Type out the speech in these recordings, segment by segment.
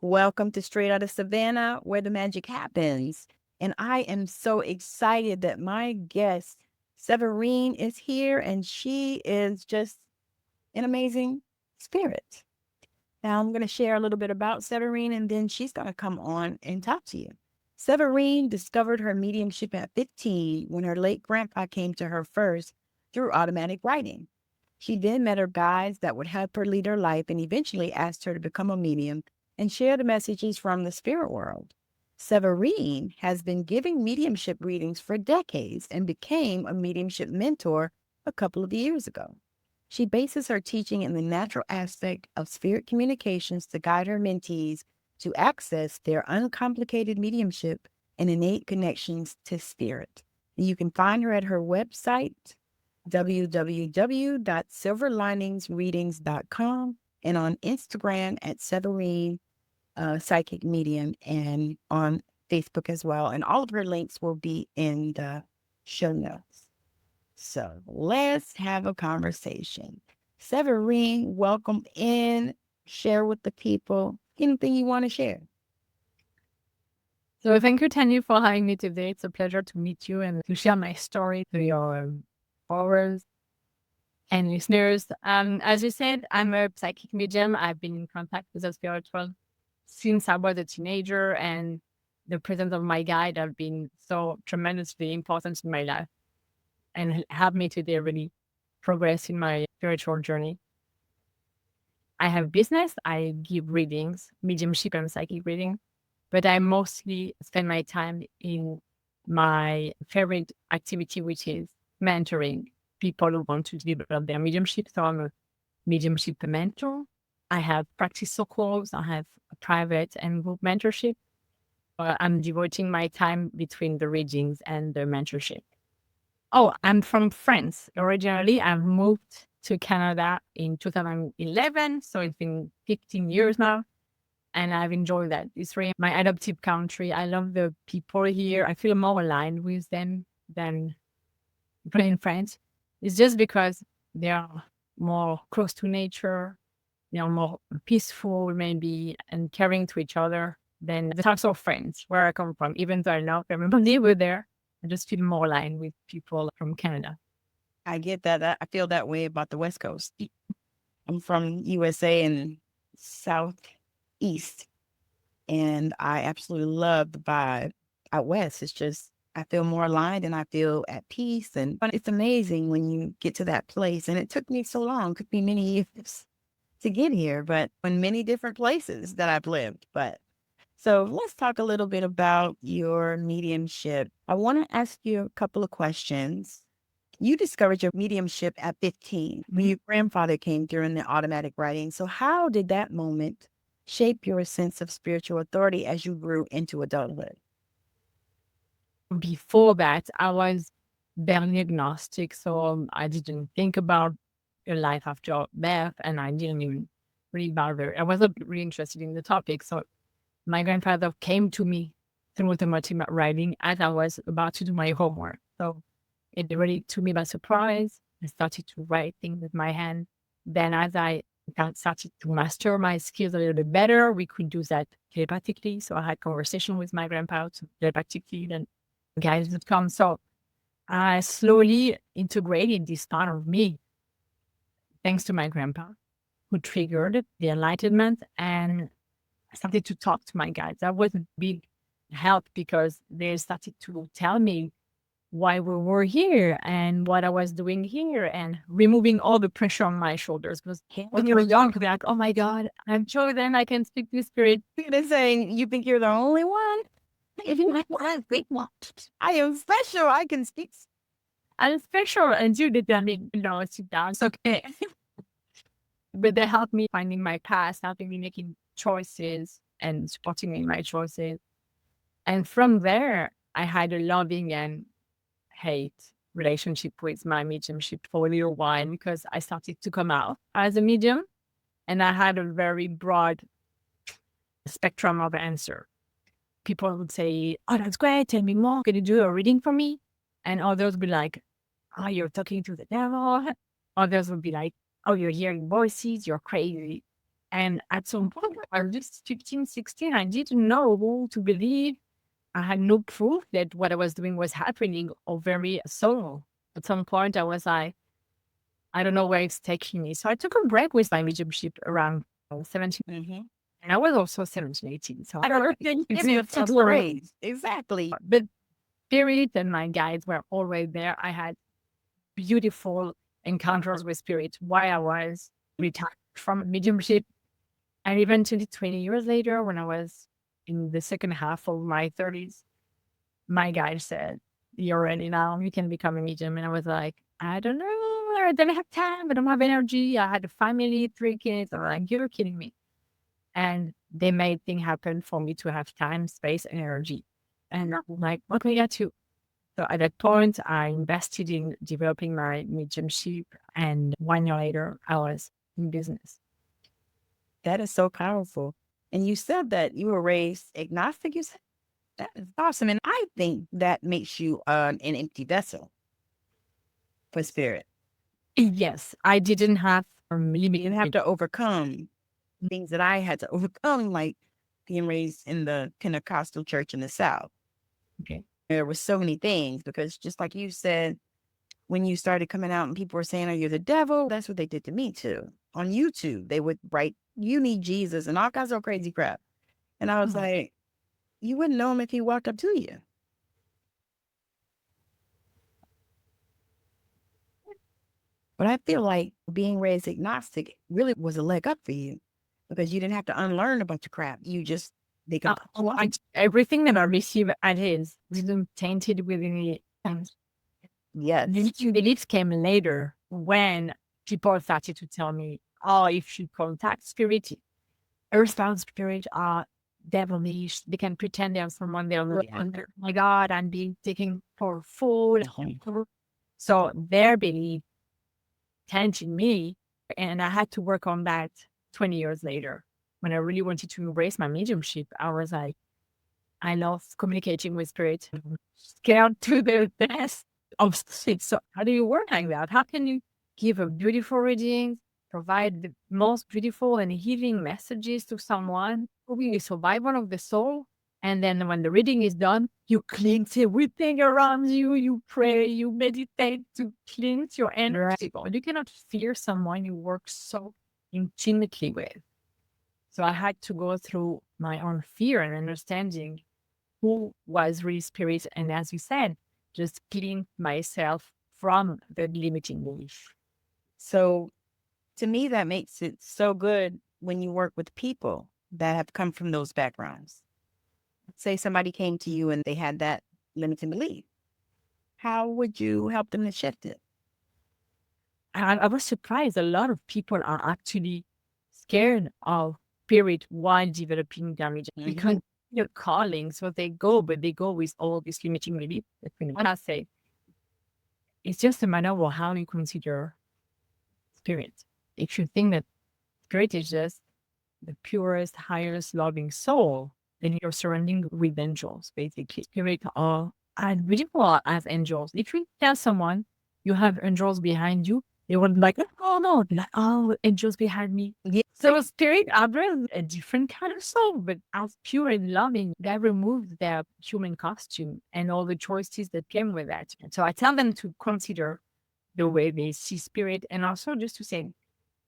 Welcome to Straight Outta Savannah, where the magic happens. And I am so excited that my guest, Severine, is here, and she is just an amazing spirit. Now, I'm going to share a little bit about Severine, and then she's going to come on and talk to you. Severine discovered her mediumship at 15 when her late grandpa came to her first through automatic writing. She then met her guides that would help her lead her life and eventually asked her to become a medium and share the messages from the spirit world. Severine has been giving mediumship readings for decades and became a mediumship mentor a couple of years ago. She bases her teaching in the natural aspect of spirit communications to guide her mentees to access their uncomplicated mediumship and innate connections to spirit. And you can find her at her website, www.silverliningsreadings.com, and on Instagram at Severine Psychic Medium, and on Facebook as well. And all of her links will be in the show notes. So let's have a conversation. Severine, welcome in. Share with the people anything you want to share. So thank you, Tammy, for having me today. It's a pleasure to meet you and to share my story to your followers and listeners. As you said, I'm a psychic medium. I've been in contact with the spiritual since I was a teenager, and the presence of my guide have been so tremendously important in my life and helped me today really progress in my spiritual journey. I have business. I give readings, mediumship and psychic reading, but I mostly spend my time in my favorite activity, which is mentoring people who want to develop their mediumship. So I'm a mediumship mentor. I have practice circles. I have a private and group mentorship. I'm devoting my time between the readings and the mentorship. Oh, I'm from France. Originally, I've moved to Canada in 2011. So it's been 15 years now. And I've enjoyed that. It's really my adoptive country. I love the people here. I feel more aligned with them than in France. It's just because they are more close to nature. They are more peaceful, maybe, and caring to each other than the types of friends where I come from. Even though I love everybody over there, I just feel more aligned with people from Canada. I get that. I feel that way about the West Coast. I'm from USA and Southeast, and I absolutely love the vibe out West. It's just, I feel more aligned and I feel at peace. And it's amazing when you get to that place. And it took me so long, it took me many years to get here, but in many different places that I've lived. But so let's talk a little bit about your mediumship. I want to ask you a couple of questions. You discovered your mediumship at 15 when your grandfather came through in the automatic writing. So how did that moment shape your sense of spiritual authority as you grew into adulthood? Before that, I was barely agnostic. So I didn't think about a life after death, and I didn't even really bother. I wasn't really interested in the topic. So my grandfather came to me through automatic writing as I was about to do my homework. So it really took me by surprise. I started to write things with my hand. Then as I started to master my skills a little bit better, we could do that telepathically. So I had conversation with my grandpa telepathically, and guys would come. So I slowly integrated this part of me, thanks to my grandpa, who triggered the enlightenment, and I started to talk to my guides. That was a big help because they started to tell me why we were here and what I was doing here, and removing all the pressure on my shoulders. Because when you're young, you're like, oh my God, I'm chosen, I can speak to spirit. They're saying, you think you're the only one? If you like what I want, I am special. I can speak. I'm special. And you did tell me, no, sit down. It's okay. But they helped me finding my path, helping me making choices and supporting me in my choices. And from there, I had a loving and hate relationship with my mediumship for a little while, because I started to come out as a medium and I had a very broad spectrum of answer. People would say, oh, that's great. Tell me more. Can you do a reading for me? And others would be like, oh, you're talking to the devil. Others would be like, oh, you're hearing voices. You're crazy. And at some point, I was just 15, 16. I didn't know who to believe. I had no proof that what I was doing was happening or very solo. At some point, I was like, I don't know where it's taking me. So I took a break with my mediumship around 17. Mm-hmm. And I was also 17, 18. So I don't think it's It's great. Exactly. But spirit and my guides were always there. I had beautiful encounters with spirit while I was retired from mediumship. And even 20 years later, when I was in the second half of my 30s, my guide said, "You're ready now. You can become a medium." And I was like, I don't know. I don't have time. I don't have energy. I had a family, 3 kids. I'm like, you're kidding me. And they made things happen for me to have time, space, and energy. And I'm like, what we got to? So at that point, I invested in developing my mediumship. And 1 year later, I was in business. That is so powerful. And you said that you were raised agnostic. You said that is awesome. And I think that makes you an empty vessel for spirit. Yes, I didn't have You didn't have limited. to overcome things that I had to overcome, like being raised in the Pentecostal church in the South. Okay. There were so many things because just like you said, when you started coming out and people were saying, "Oh, you're the devil," that's what they did to me too. On YouTube, they would write, "You need Jesus," and all kinds of crazy crap. And I was Oh, like, you wouldn't know him if he walked up to you. But I feel like being raised agnostic really was a leg up for you because you didn't have to unlearn a bunch of crap. You just, they could, everything that I received at his wasn't tainted with any. yes, The beliefs came later when people started to tell me, oh, if you contact spirit, earthbound spirit are devilish. They can pretend they're someone they're not. yeah. Oh my God, I'm being taken for a fool. So their belief tainted me. And I had to work on that 20 years later. When I really wanted to embrace my mediumship, I was like, I love communicating with spirit. Scared to the death of sleep. So how do you work like that? How can you give a beautiful reading, provide the most beautiful and healing messages to someone who will survival of the soul? And then when the reading is done, you cleanse everything around you, you pray, you meditate to cleanse your energy. But you cannot fear someone you work so intimately with. So I had to go through my own fear and understanding who was really spirit. And as you said, just clean myself from the limiting belief. So to me, that makes it so good when you work with people that have come from those backgrounds. Say somebody came to you and they had that limiting belief. How would you help them to shift it? I was surprised a lot of people are actually scared of spirit while developing damage because they're calling. So they go, but they go with all this limiting belief. When I say it's just a matter of how you consider spirit. If you think that spirit is just the purest, highest loving soul, then you're surrounding with angels, basically. Spirit are as beautiful as angels. If you tell someone you have angels behind you, they will be like, oh no, they're like, oh, angels behind me. Yeah. So spirit are really a different kind of soul, but as pure and loving, they removed their human costume and all the choices that came with that. And so I tell them to consider the way they see spirit and also just to say,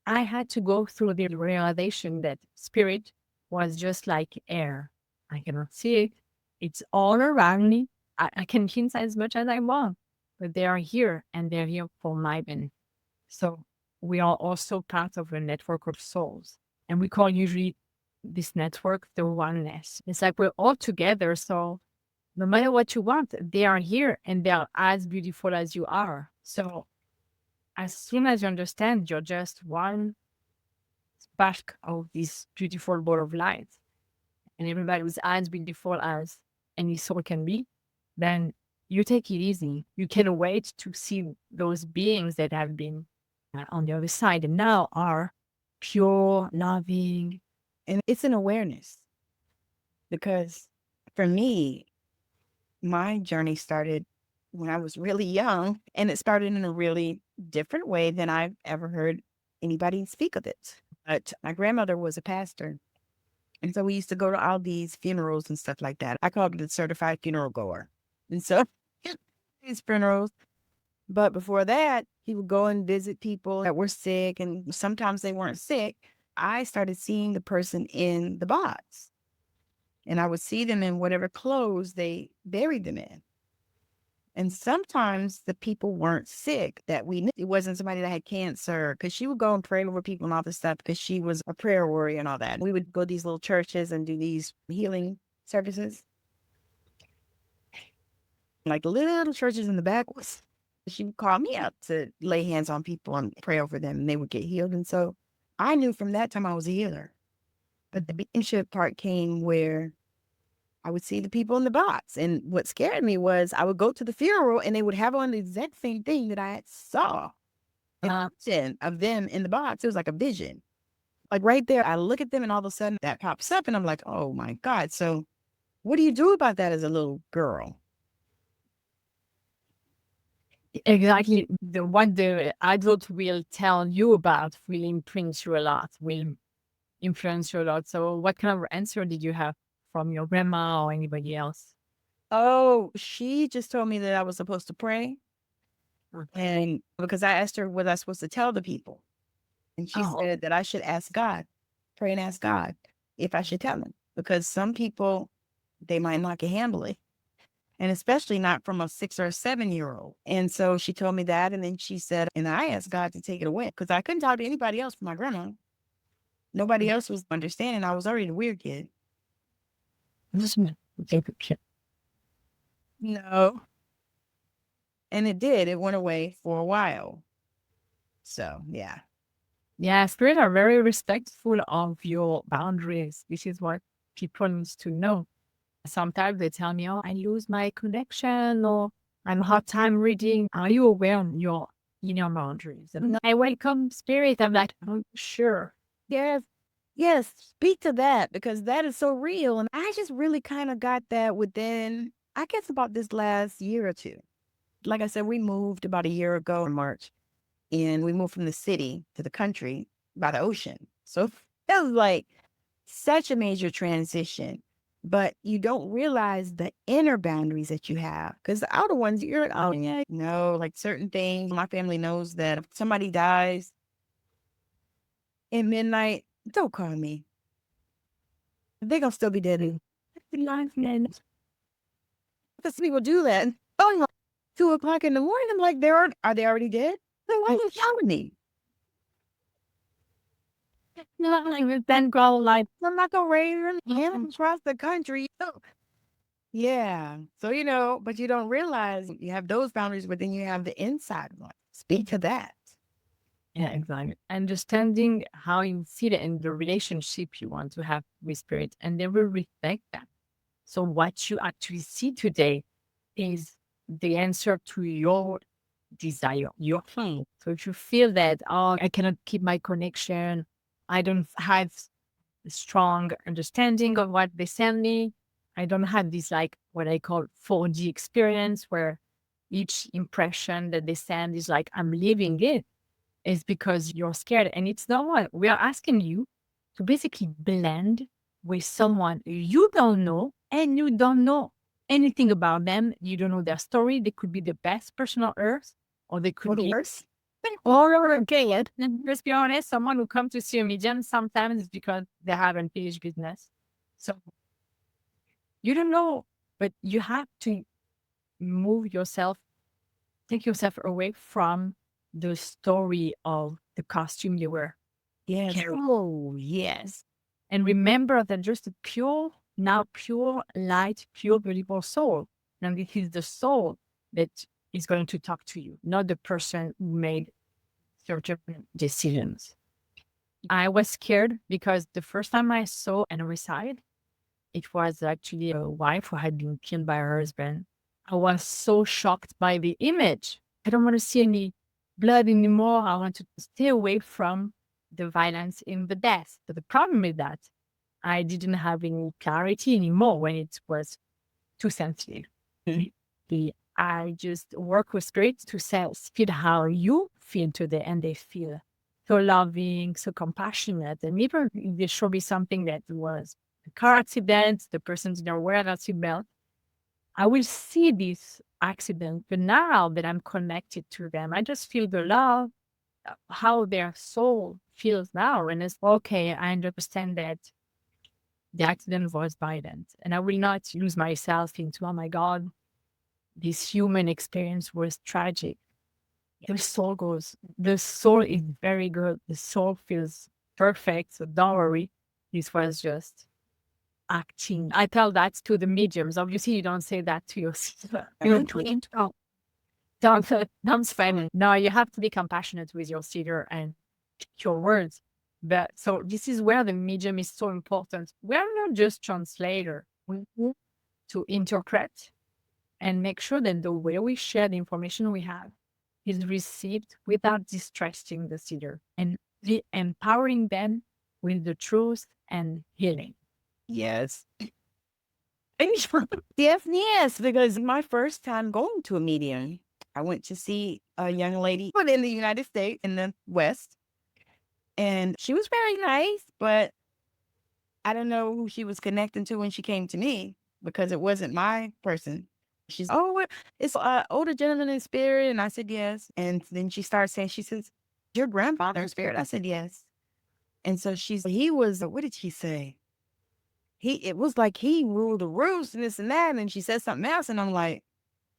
I had to go through the realization that spirit was just like air. I cannot see it. It's all around me. I can hint as much as I want, but they are here and they're here for my benefit. So we are also part of a network of souls. And we call usually this network the oneness. It's like we're all together. So no matter what you want, they are here and they are as beautiful as you are. So as soon as you understand you're just one spark of this beautiful ball of light, and everybody was as beautiful as any soul can be, then you take it easy. You can wait to see those beings that have been on the other side and now are pure, loving. And it's an awareness because for me, my journey started when I was really young and it started in a really different way than I've ever heard anybody speak of it. But my grandmother was a pastor. And so we used to go to all these funerals and stuff like that. I called it a certified funeral goer. And so these funerals. But before that, he would go and visit people that were sick. And sometimes they weren't sick. I started seeing the person in the box. And I would see them in whatever clothes they buried them in. And sometimes the people weren't sick that we knew. It wasn't somebody that had cancer, because she would go and pray over people and all this stuff because she was a prayer warrior and all that. We would go to these little churches and do these healing services. Like little churches in the back. She would call me out to lay hands on people and pray over them, and they would get healed. And so I knew from that time I was a healer. But the mediumship part came where I would see the people in the box. And what scared me was I would go to the funeral and they would have on the exact same thing that I saw. A vision of them in the box. It was like a vision. Like right there, I look at them and all of a sudden that pops up and I'm like, oh my God. So what do you do about that as a little girl? Exactly. What the adult will tell you about will imprint you a lot, will influence you a lot. So what kind of answer did you have from your grandma or anybody else? Oh, she just told me that I was supposed to pray. And because I asked her what I was supposed to tell the people. And she said that I should ask God, pray and ask God if I should tell them. Because some people, they might not can handle it. And especially not from a 6 or a 7-year-old. And so she told me that. And then she said, and I asked God to take it away because I couldn't talk to anybody else but my grandma. Nobody else was understanding. I was already the weird kid. No. And it did. It went away for a while. So, yeah. Yeah, spirits are very respectful of your boundaries. This is what people need to know. Sometimes they tell me, oh, I lose my connection or I'm hard time reading. Are you aware of your inner boundaries? And I welcome spirit. I'm like, oh, sure. Yes. Yes. Speak to that because that is so real. And I just really kind of got that within, I guess, about this last year or two. Like I said, we moved about a year ago in March. And we moved from the city to the country by the ocean. So that was like such a major transition. But you don't realize the inner boundaries that you have. Because the outer ones, you're like, oh, yeah, no, like certain things. My family knows that if somebody dies at midnight, don't call me. They're going to still be dead. Because people do that. Oh, like 2 o'clock in the morning. I'm like, are they already dead? Then why are you telling me? No, like then go like I'm not gonna raise your hand across the country. Yeah. So but you don't realize you have those boundaries, but then you have the inside one. Speak to that. yeah, exactly. Understanding how you feel in the relationship you want to have with spirit, and they will respect that. So what you actually see today is the answer to your desire, your plan. So if you feel that, oh, I cannot keep my connection, I don't have a strong understanding of what they send me, I don't have this like what I call 4D experience where each impression that they send is like I'm living it, is because you're scared. And it's not what we are asking you to basically blend with someone you don't know and you don't know anything about them. You don't know their story. They could be the best person on earth, or they could be worse. or okay. And let's be honest, someone who comes to see a medium sometimes is because they have unfinished business. So you don't know, but you have to move yourself, take yourself away from the story of the costume you wear. Yes. Carry. Oh, yes. And remember that just a pure, now pure light, pure, beautiful soul. And it is the soul that is going to talk to you, not the person who made certain decisions. I was scared because the first time I saw an homicide, it was actually a wife who had been killed by her husband. I was so shocked by the image. I don't want to see any blood anymore. I want to stay away from the violence in the death. But the problem is that I didn't have any clarity anymore when it was too sensitive. I just work with spirits to feel how you feel today and they feel so loving, so compassionate. And even if they show me something that was a car accident, the person didn't wear a seatbelt, I will see this accident. But now that I'm connected to them, I just feel the love, how their soul feels now. And it's okay, I understand that the accident was violent. And I will not lose myself into, oh my God, this human experience was tragic. The soul goes, the soul is very good. The soul feels perfect. So don't worry. This was just acting. I tell that to the mediums. Obviously, you don't say that to your sister. You don't spend. No, you have to be compassionate with your seer and your words. But so this is where the medium is so important. We're not just translator. We need to interpret and make sure that the way we share the information we have is received without distressing the seer and empowering them with the truth and healing. Yes. Yes, because my first time going to a medium, I went to see a young lady in the United States in the West. And she was very nice, but I don't know who she was connecting to when she came to me because it wasn't my person. She's, oh, it's an older gentleman in spirit. And I said, yes. And then she starts saying, she says, your grandfather in spirit? I said, yes. And so he was, what did she say? It was like he ruled the roost and this and that. And she said something else. And I'm like,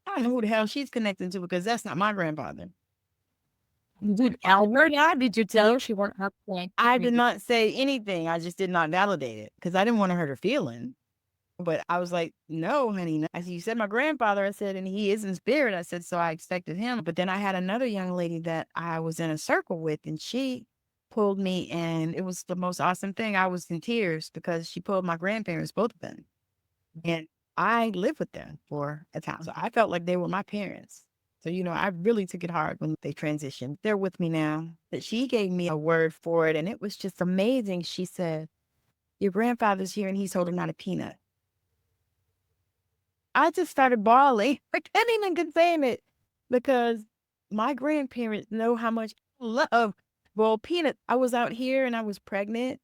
I don't know who the hell she's connecting to because that's not my grandfather. Did Albert, did you tell her she won't have to? I did not say anything. I just did not validate it because I didn't want to hurt her feeling. But I was like, no, honey. No. I said, you said my grandfather. I said, and he is in spirit. I said, so I expected him. But then I had another young lady that I was in a circle with, and she pulled me, and it was the most awesome thing. I was in tears because she pulled my grandparents, both of them. And I lived with them for a time. So I felt like they were my parents. So, I really took it hard when they transitioned. They're with me now. But she gave me a word for it, and it was just amazing. She said, your grandfather's here, and he's holding out a peanut. I just started bawling. I can't even contain it because my grandparents know how much I love boiled peanut. I was out here and I was pregnant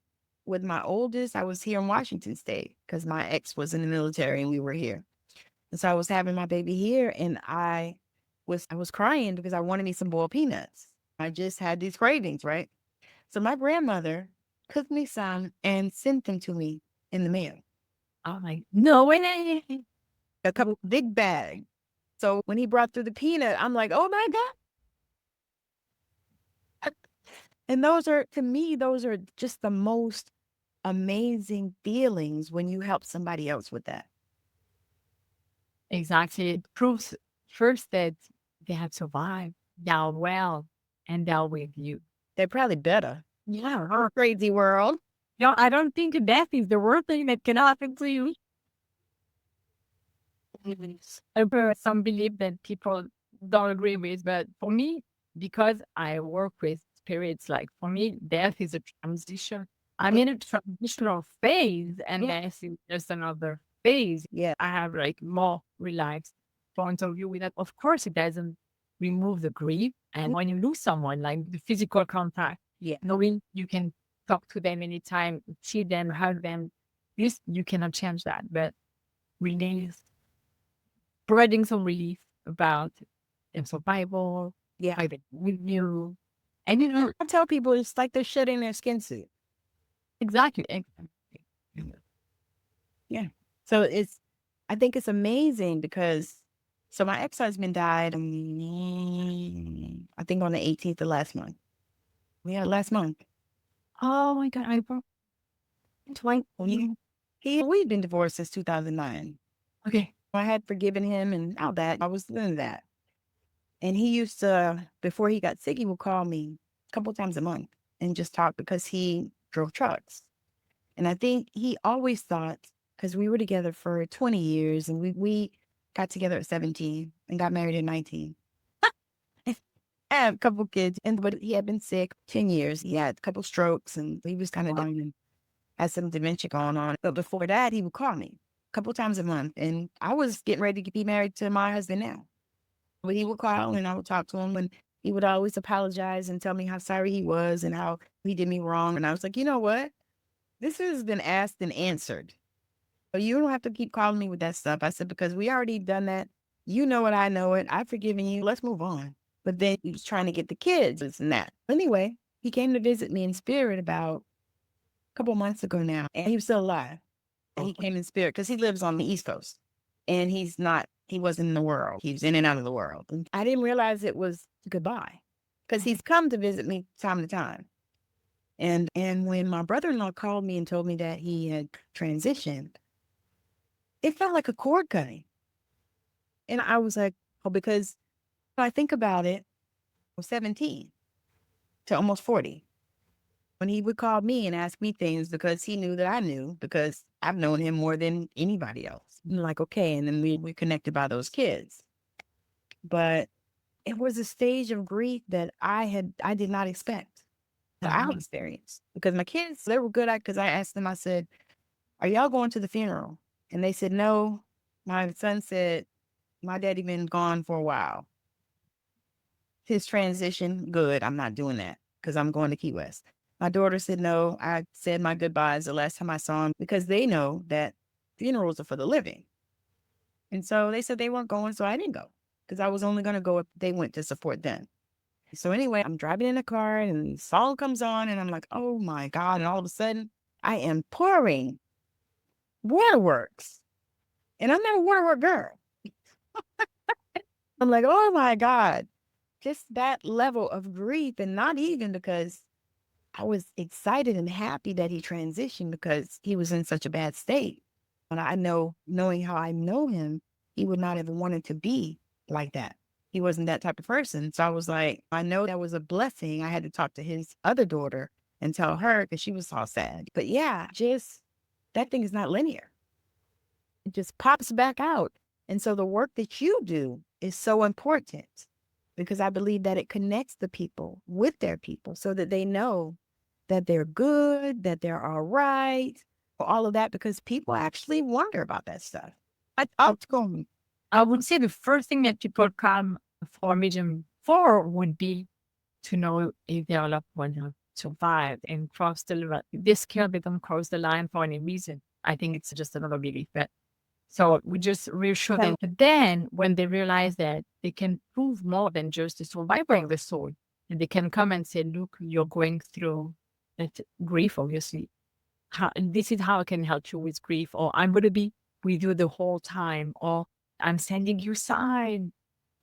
with my oldest. I was here in Washington State because my ex was in the military and we were here. And so I was having my baby here and I was crying because I wanted me some boiled peanuts. I just had these cravings, right? So my grandmother cooked me some and sent them to me in the mail. Oh my, no way. A couple big bag. So when he brought through the peanut, I'm like, oh my God. And to me, those are just the most amazing feelings when you help somebody else with that. Exactly. It proves first that they have survived, they are well, and they're with you. They're probably better. Yeah. Our crazy world. No, I don't think death is the worst thing that can happen to you. Some belief that people don't agree with, but for me, because I work with spirits, like for me, death is a transition. I'm in a transitional phase, and death is just another phase. Yeah. I have like more relaxed point of view with that. Of course, it doesn't remove the grief, and when you lose someone, like the physical contact, knowing you can talk to them anytime, see them, hug them, you cannot change that, but release, providing some relief about survival, with you. And I tell people it's like they're shedding their skin suit. exactly. Yeah. So I think it's amazing because, so my ex-husband died, I think on the 18th of last month. Yeah, last month. Oh my God, We'd been divorced since 2009. okay. I had forgiven him and all that. I was doing that. And he used to, before he got sick, he would call me a couple times a month and just talk because he drove trucks. And I think he always thought, because we were together for 20 years and we got together at 17 and got married at 19. I had a couple kids, but he had been sick 10 years. He had a couple strokes and he was kind of down and had some dementia going on. But before that, he would call me a couple times a month. And I was getting ready to be married to my husband now. But he would call and I would talk to him. And he would always apologize and tell me how sorry he was and how he did me wrong. And I was like, you know what? This has been asked and answered. So you don't have to keep calling me with that stuff. I said, because we already done that. You know it, I know it. I've forgiven you. Let's move on. But then he was trying to get the kids, this and that. Anyway, he came to visit me in spirit about a couple months ago now, and he was still alive. And he came in spirit because he lives on the East Coast, and he wasn't in the world. He was in and out of the world. And I didn't realize it was goodbye because he's come to visit me time to time. And when my brother-in-law called me and told me that he had transitioned, it felt like a cord cutting. And I was like, oh, because if I think about it, I was 17 to almost 40. When he would call me and ask me things because he knew that I knew, because I've known him more than anybody else. I'm like, okay. And then we connected by those kids. But it was a stage of grief that I did not expect that I experienced, because my kids, they were good at, because I asked them, I said, are y'all going to the funeral? And they said, no. My son said, my daddy been gone for a while. His transition, good. I'm not doing that because I'm going to Key West. My daughter said, no. I said my goodbyes the last time I saw him, because they know that funerals are for the living. And so they said they weren't going, so I didn't go, because I was only going to go if they went to support them. So anyway, I'm driving in a car and the song comes on and I'm like, oh my God. And all of a sudden I am pouring waterworks, and I'm not a waterwork girl. I'm like, oh my God, just that level of grief. And not even because I was excited and happy that he transitioned, because he was in such a bad state. But I know, knowing how I know him, he would not have wanted to be like that. He wasn't that type of person. So I was like, I know that was a blessing. I had to talk to his other daughter and tell her, because she was all sad. But yeah, just that thing is not linear. It just pops back out. And so the work that you do is so important, because I believe that it connects the people with their people so that they know that they're good, that they're all right, all of that, because people actually wonder about that stuff. I would say the first thing that people come for medium for would be to know if their loved one have survived and crossed the line. They're scared they don't cross the line for any reason. I think it's just another belief. But so we just reassure them. But then when they realize that they can prove more than just the survivor of the soul, and they can come and say, look, you're going through that grief, obviously. This is how I can help you with grief, or I'm going to be with you the whole time, or I'm sending you sign.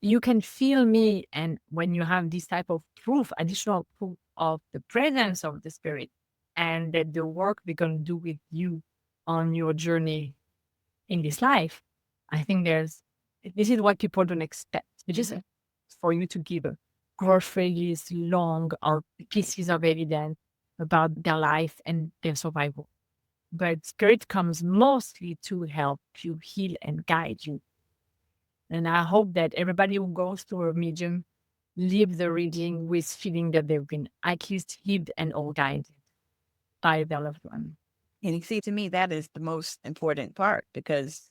You can feel me. And when you have this type of proof, additional proof of the presence of the spirit, and that the work we're going to do with you on your journey in this life, I think this is what people don't expect. It's just for you to give a groceries long or pieces of evidence about their life and their survival. But spirit comes mostly to help you heal and guide you. And I hope that everybody who goes through a medium leave the reading with feeling that they've been at least healed and or guided by their loved one. And you see, to me, that is the most important part, because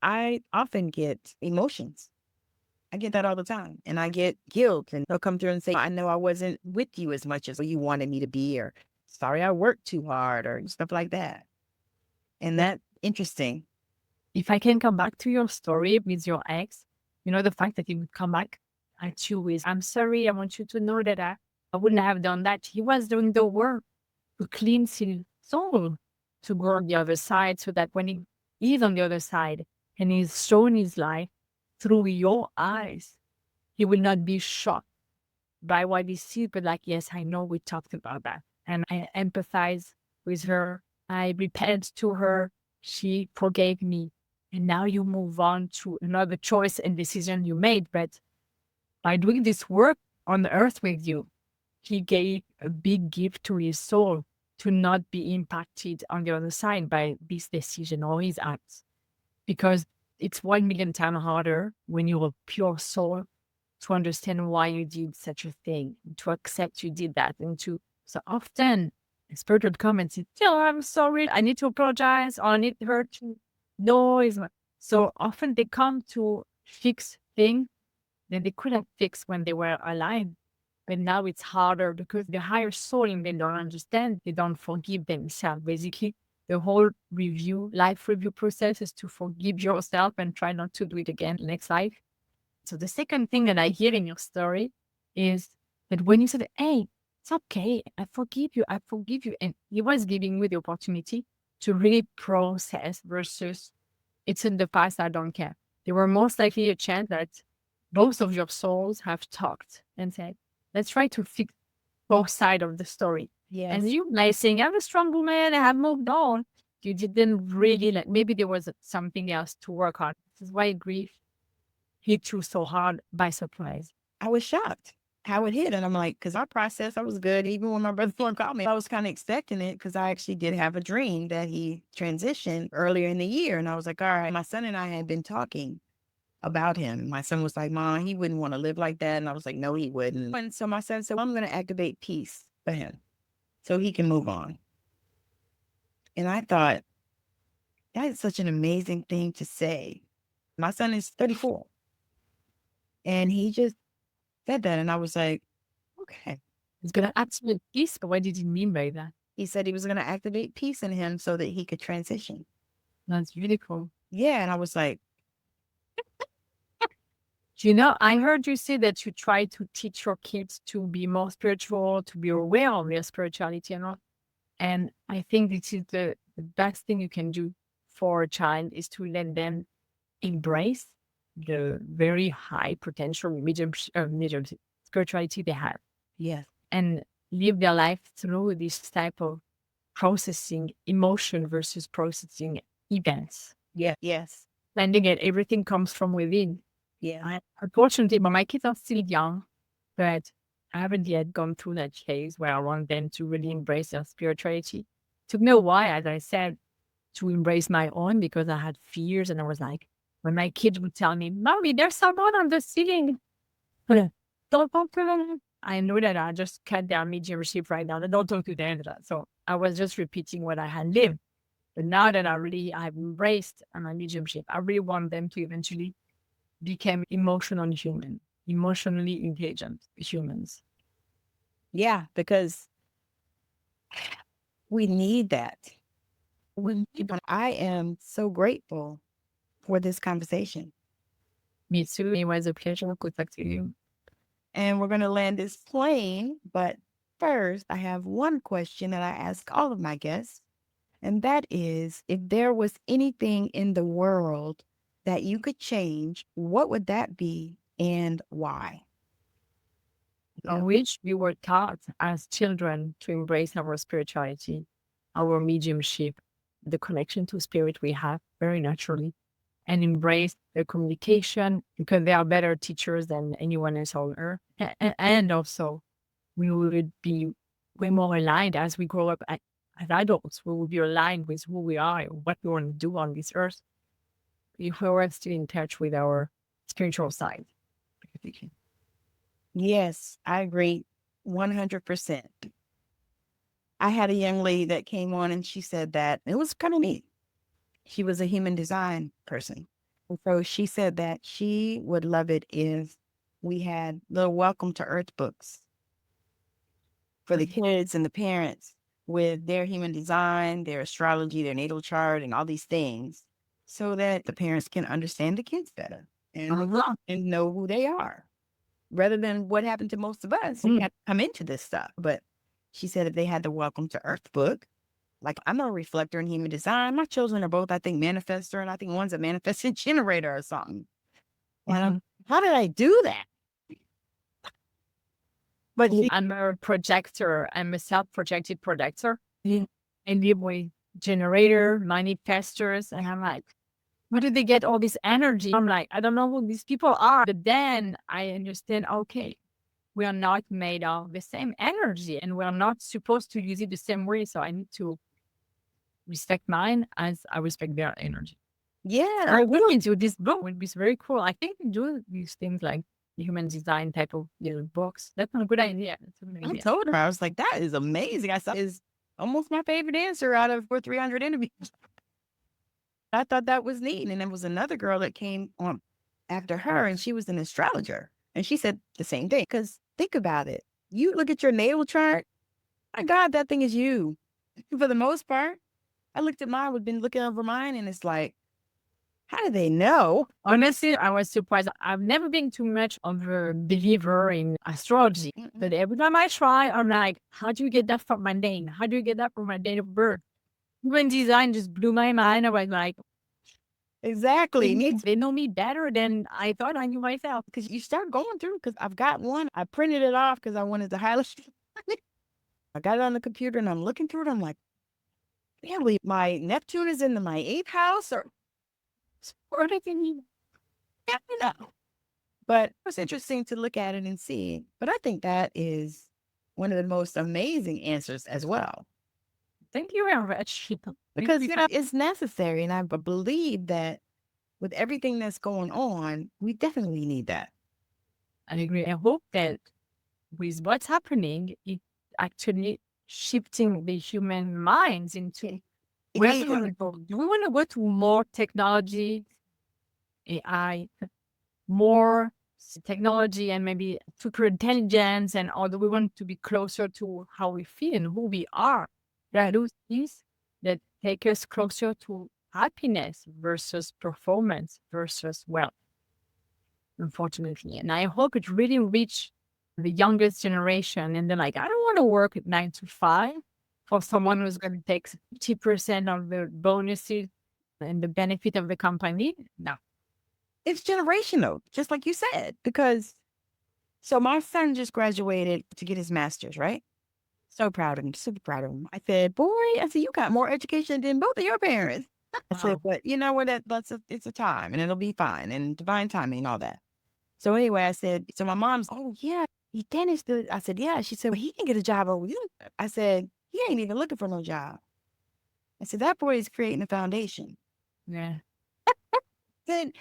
I often get emotions. I get that all the time. And I get guilt, and they'll come through and say, I know I wasn't with you as much as you wanted me to be, or sorry, I worked too hard, or stuff like that. And that's interesting. If I can come back to your story with your ex, the fact that he would come back at you with, I'm sorry, I want you to know that I wouldn't have done that. He was doing the work to cleanse his soul, to go on the other side, so that when he is on the other side and he's shown his life through your eyes, he will not be shocked by what he sees, but like, yes, I know we talked about that. And I empathize with her. I repent to her. She forgave me. And now you move on to another choice and decision you made. But by doing this work on earth with you, he gave a big gift to his soul to not be impacted on the other side by this decision or his acts. Because it's 1,000,000 times harder when you're a pure soul to understand why you did such a thing, to accept you did that. So often, a spirit would come and say, I'm sorry, I need to apologize, or I need her to know. So often they come to fix things that they couldn't fix when they were alive. But now it's harder because the higher soul and they don't understand, they don't forgive themselves. Basically, the whole life review process is to forgive yourself and try not to do it again next life. So the second thing that I hear in your story is that when you said, hey, it's okay, I forgive you, and he was giving you the opportunity to really process versus it's in the past, I don't care. There were most likely a chance that both of your souls have talked and said, let's try to fix both sides of the story. Yes. And you like saying, I'm a strong woman, I have moved on. You didn't really maybe there was something else to work on. This is why grief hit you so hard by surprise. I was shocked how it hit. And I'm like, because our process, I was good. Even when my brother called me, I was kind of expecting it because I actually did have a dream that he transitioned earlier in the year. And I was like, all right, my son and I had been talking about him. My son was like, Mom, he wouldn't want to live like that. And I was like, no, he wouldn't. And so my son said, well, I'm going to activate peace for him so he can move on. And I thought, that is such an amazing thing to say. My son is 34. And he just said that. And I was like, okay. He's going to activate peace. But what did he mean by that? He said he was going to activate peace in him so that he could transition. That's really cool. Yeah. And I was like, you know, I heard you say that you try to teach your kids to be more spiritual, to be aware of their spirituality and all. And I think this is the best thing you can do for a child is to let them embrace the very high potential medium spirituality they have. yes. And live their life through this type of processing emotion versus processing events. Yeah. Yes. Landing it, everything comes from within. Yeah. Unfortunately, but my kids are still young, but I haven't yet gone through that phase where I want them to really embrace their spirituality. It took me a while, as I said, to embrace my own because I had fears. And I was like, when my kids would tell me, Mommy, there's someone on the ceiling. Don't talk to them. I know that I just cut their mediumship right now. Don't talk to them. So I was just repeating what I had lived. But now that I've embraced my mediumship, I really want them to eventually become emotionally intelligent humans. Yeah. Because we need that. I am so grateful for this conversation. Me too. It was a pleasure to talk to you. And we're going to land this plane. But first, I have one question that I ask all of my guests. And that is, if there was anything in the world that you could change, what would that be and why? On which we were taught as children to embrace our spirituality, our mediumship, the connection to spirit we have very naturally, and embrace the communication because they are better teachers than anyone else on earth. And also, we would be way more aligned as we grow up as adults. We will be aligned with who we are and what we want to do on this earth. If we were still in touch with our spiritual side. Yes, I agree 100%. I had a young lady that came on and she said that it was kind of neat. She was a human design person. And so she said that she would love it if we had little welcome to Earth books for the kids and the parents with their human design, their astrology, their natal chart, and all these things so that the parents can understand the kids better and know who they are. Rather than what happened to most of us, we had to come into this stuff. But she said if they had the Welcome to Earth book, like I'm a reflector in human design. My children are both, I think, manifestor, and I think one's a manifesting generator or something. And how did I do that? But I'm a projector. I'm a self-projected projector. I live with generator, manifestors, and I'm like, where do they get all this energy? I'm like, I don't know who these people are. But then I understand, okay, we are not made of the same energy and we're not supposed to use it the same way. So I need to respect mine as I respect their energy. yeah, I will do this book. It would be very cool. I think we do these things like human design type of books. That's a good idea. That's a good I idea. told her, I was like, that is amazing. I saw is almost my favorite answer out of 300 interviews. I thought that was neat. And there was another girl that came on after her, and she was an astrologer. And she said the same thing. Because think about it. You look at your natal chart, my God, that thing is you. For the most part, I looked at mine, we've been looking over mine, and it's like, how do they know? Honestly, I was surprised. I've never been too much of a believer in astrology, Mm-mm. but every time I try, I'm like, how do you get that from my name? How do you get that from my date of birth? Human design just blew my mind. I was like, Exactly. they know me better than I thought I knew myself. Because you start going through, because I've got one. I printed it off because I wanted to highlight it. I got it on the computer and I'm looking through it. I'm like, really, my Neptune is in my eighth house or anything? Yeah, you know. But it's interesting to look at it and see. But I think that is one of the most amazing answers as well. Thank you very much. Because, it's necessary. And I believe that with everything that's going on, we definitely need that. I agree. I hope that with what's happening, it actually shifting the human minds into where do we want to go? Do we want to go to more technology, AI, more technology and maybe super intelligence, and or do we want to be closer to how we feel and who we are? There are those things that take us closer to happiness versus performance versus wealth, unfortunately. And I hope it really reach the youngest generation. And they're like, I don't want to work at 9 to 5 for someone who's going to take 50% of the bonuses and the benefit of the company. No. It's generational, just like you said, because so my son just graduated to get his master's, right? So proud of him, super proud of him. I said, boy, I said, you got more education than both of your parents. I said, Wow. but you know what? It's a time and it'll be fine and divine timing and all that. So anyway, I said, so my mom's, oh yeah, he finished the, I said, yeah. She said, well, he can get a job over you. I said, he ain't even looking for no job. I said, that boy is creating a foundation. Yeah. Then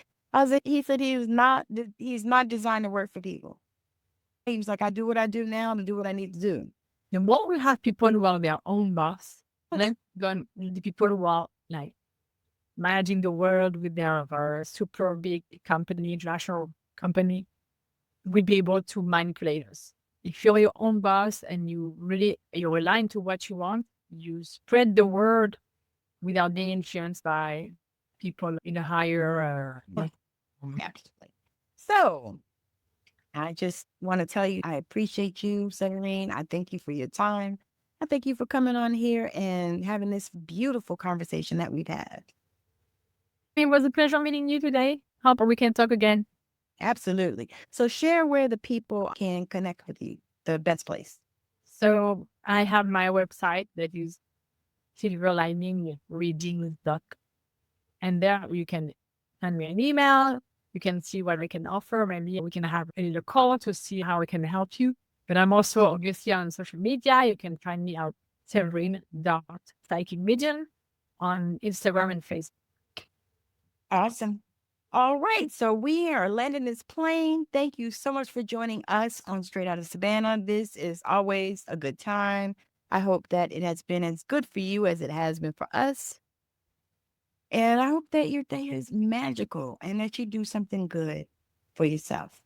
he said he's not designed to work for people. He was like, I do what I do now to do what I need to do. The more we have people who are their own boss, then the people who are like managing the world with their super big company, international company, will be able to manipulate us. If you're your own boss and you're aligned to what you want, you spread the word without being influenced by people in a higher. Absolutely. So I just want to tell you, I appreciate you, Severine. I thank you for your time. I thank you for coming on here and having this beautiful conversation that we've had. It was a pleasure meeting you today. Hope we can talk again. Absolutely. So share where the people can connect with you, the best place. So I have my website that is silverliningreading.com. And there you can send me an email. You can see what we can offer. Maybe we can have a little call to see how we can help you. But I'm also obviously on social media. You can find me at Severine.psychicmedium on Instagram and Facebook. Awesome. All right. So we are landing this plane. Thank you so much for joining us on Straight Outta Savannah. This is always a good time. I hope that it has been as good for you as it has been for us. And I hope that your day is magical and that you do something good for yourself.